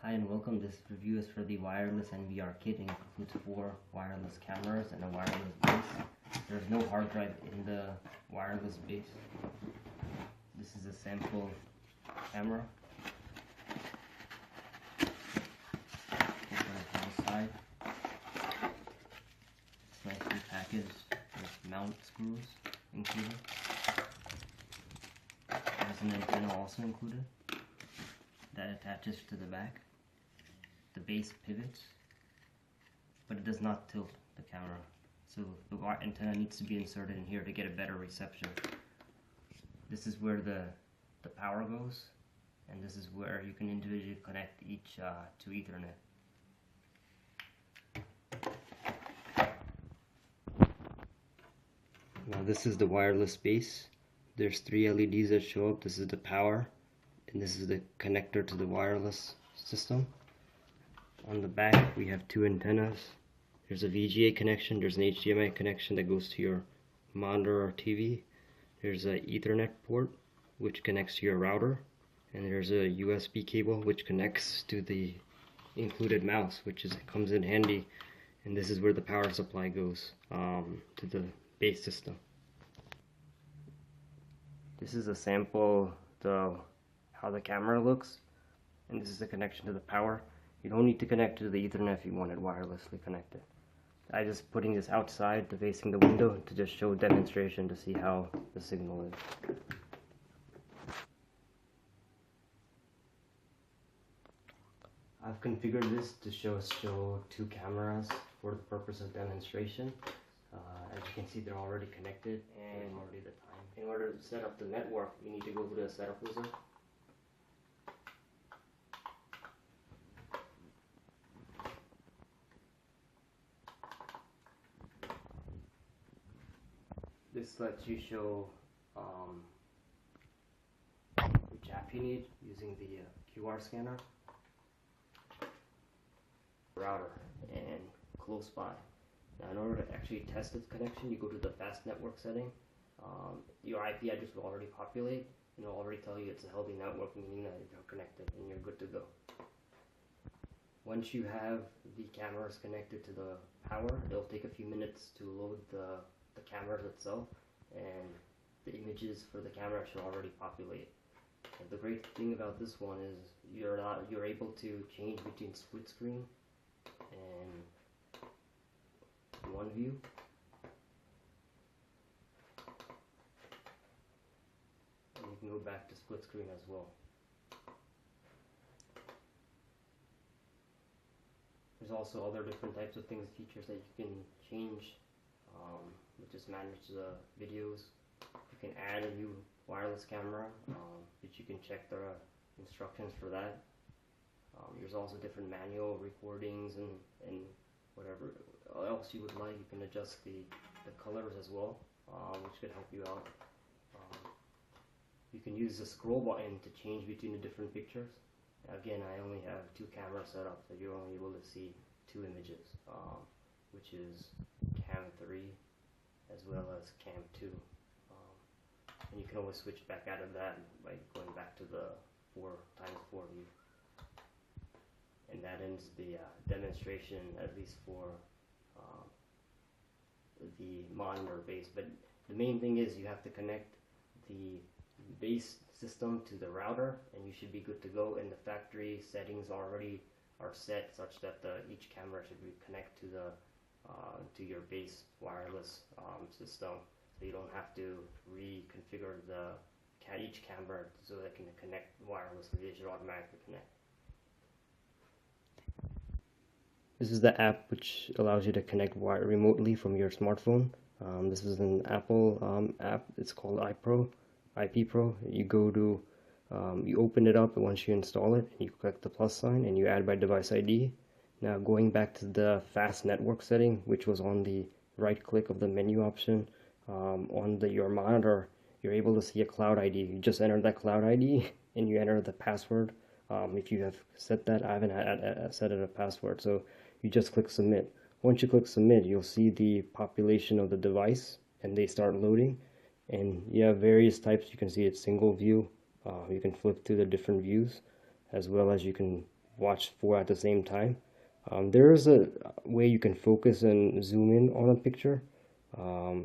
Hi and welcome. This review is for the wireless NVR kit and includes 4 wireless cameras and a wireless base. There's no hard drive in the wireless base. This is a sample camera. Open it from the side. It's nicely packaged with mount screws included. There's an antenna also included that attaches to the back. The base pivots, but it does not tilt the camera, so the antenna needs to be inserted in here to get a better reception. This is where the power goes, and this is where you can individually connect each to Ethernet. Now this is the wireless base. There's 3 LEDs that show up. This is the power, and this is the connector to the wireless system. On the back we have 2 antennas. There's a VGA connection, there's an HDMI connection that goes to your monitor or TV. There's an Ethernet port which connects to your router, and there's a USB cable which connects to the included mouse, which comes in handy, and this is where the power supply goes to the base system. This is a sample of how the camera looks, and this is the connection to the power. You don't need to connect to the Ethernet if you want it wirelessly connected. I'm just putting this outside to facing the window to just show demonstration to see how the signal is. I've configured this to show 2 cameras for the purpose of demonstration. As you can see, they're already connected and already the time. In order to set up the network, you need to go to the setup wizard. This lets you show which app you need using the QR scanner, router, and close by. Now in order to actually test its connection, you go to the fast network setting. Your IP address will already populate, and it will already tell you it's a healthy network, meaning that you're connected and you're good to go. Once you have the cameras connected to the power, it'll take a few minutes to load the cameras itself, and the images for the camera should already populate. And the great thing about this one is you're able to change between split screen and one view. And you can go back to split screen as well. There's also other different types of features that you can change, which is manage the videos. You can add a new wireless camera, which you can check the instructions for that. There's also different manual recordings and whatever else you would like. You can adjust the colors as well, which could help you out. You can use the scroll button to change between the different pictures. Again, I only have 2 cameras set up, so you're only able to see 2 images, which is Cam 3 as well as Cam 2. And you can always switch back out of that by going back to the 4x4 view. And that ends the demonstration, at least for the monitor base. But the main thing is you have to connect the base system to the router, and you should be good to go. And the factory settings already are set such that each camera should connect to your base wireless system, so you don't have to reconfigure each camera so that it can connect wirelessly. It should automatically connect. This is the app which allows you to connect wire remotely from your smartphone. This is an Apple app. It's called IP Pro. You go to, you open it up, and once you install it, you click the plus sign and you add by device ID. Now going back to the fast network setting, which was on the right click of the menu option, on your monitor, you're able to see a cloud ID. You just enter that cloud ID and you enter the password. If you have set that, I haven't set it a password, so you just click submit. Once you click submit, you'll see the population of the device and they start loading, and you have various types. You can see it's single view. You can flip through the different views, as well as you can watch 4 at the same time. There is a way you can focus and zoom in on a picture. I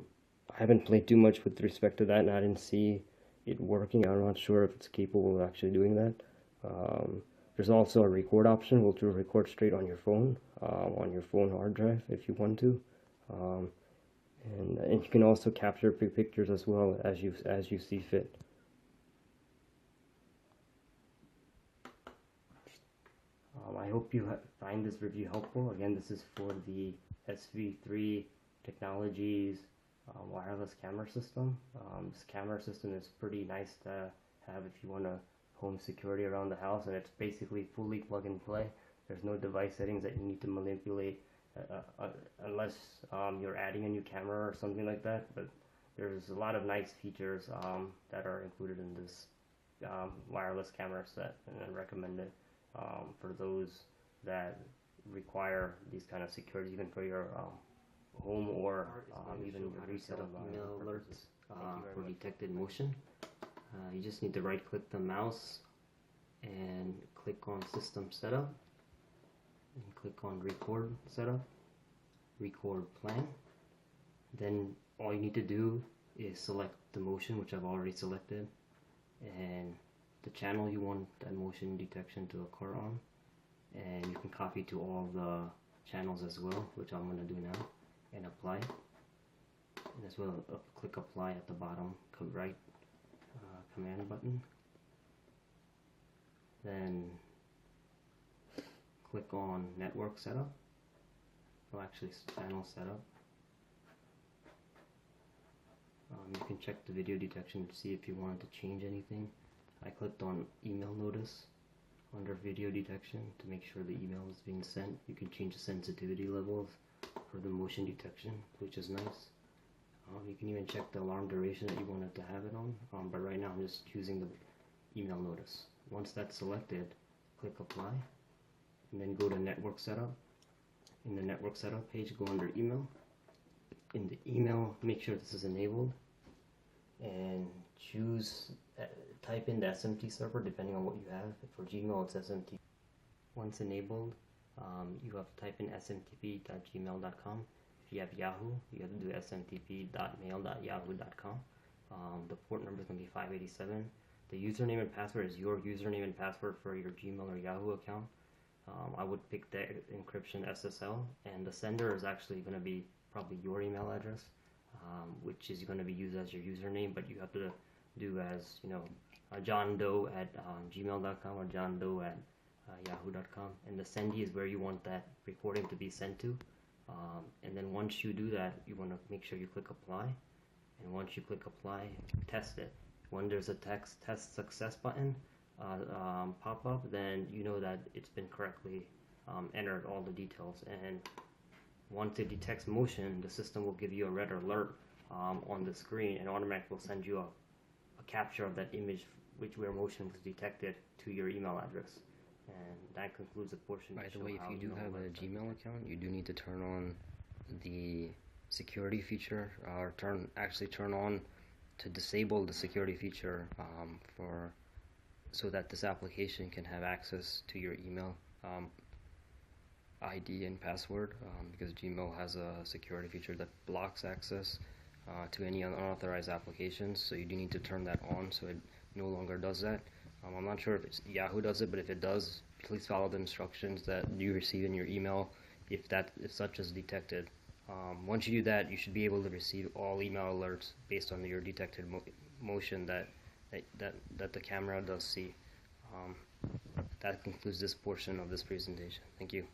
haven't played too much with respect to that, and I didn't see it working. I'm not sure if it's capable of actually doing that. There's also a record option, which will record straight on your phone hard drive if you want to. And you can also capture pictures as well as you see fit. I hope you find this review helpful. Again, this is for the SV3 Technologies wireless camera system. This camera system is pretty nice to have if you want to home security around the house, and it's basically fully plug and play. There's no device settings that you need to manipulate unless you're adding a new camera or something like that. But there's a lot of nice features that are included in this wireless camera set, and I recommend it for those that require these kind of security, even for your home or even your retail email alerts for detected motion. You just need to right click the mouse and click on system setup and click on record setup, record plan. Then all you need to do is select the motion, which I've already selected, and the channel you want that motion detection to occur on, and you can copy to all the channels as well, which I'm going to do now, and apply. And as well, click apply at the bottom right command button. Then click on network setup, or actually channel setup. You can check the video detection to see if you wanted to change anything. I clicked on email notice under video detection to make sure the email is being sent. You can change the sensitivity levels for the motion detection, which is nice. You can even check the alarm duration that you wanted to have it on, but right now I'm just choosing the email notice. Once that's selected, click apply, and then go to network setup. In the network setup page, go under email. In the email, make sure this is enabled, and choose type in the SMT server depending on what you have. For Gmail, it's SMT. Once enabled, you have to type in smtp.gmail.com. If you have Yahoo, you have to do smtp.mail.yahoo.com. The port number is going to be 587. The username and password is your username and password for your Gmail or Yahoo account. I would pick the encryption SSL, and the sender is actually going to be probably your email address, which is going to be used as your username, but you have to do as, johndoe@gmail.com or johndoe@yahoo.com, and the sendee is where you want that recording to be sent to. And then once you do that, you want to make sure you click apply, and once you click apply, test it. When there's a test success button pop up, then you know that it's been correctly entered all the details, and once it detects motion, the system will give you a red alert on the screen, and automatically will send you a capture of that image where motion was detected to your email address. And that concludes the portion. By the way, if you do have a Gmail account, you do need to turn on the security feature, or actually turn on to disable the security feature so that this application can have access to your email ID and password, because Gmail has a security feature that blocks access to any unauthorized applications. So you do need to turn that on so it no longer does that. I'm not sure if Yahoo does it, but if it does, please follow the instructions that you receive in your email if such is detected. Once you do that, you should be able to receive all email alerts based on your detected motion that the camera does see. That concludes this portion of this presentation. Thank you.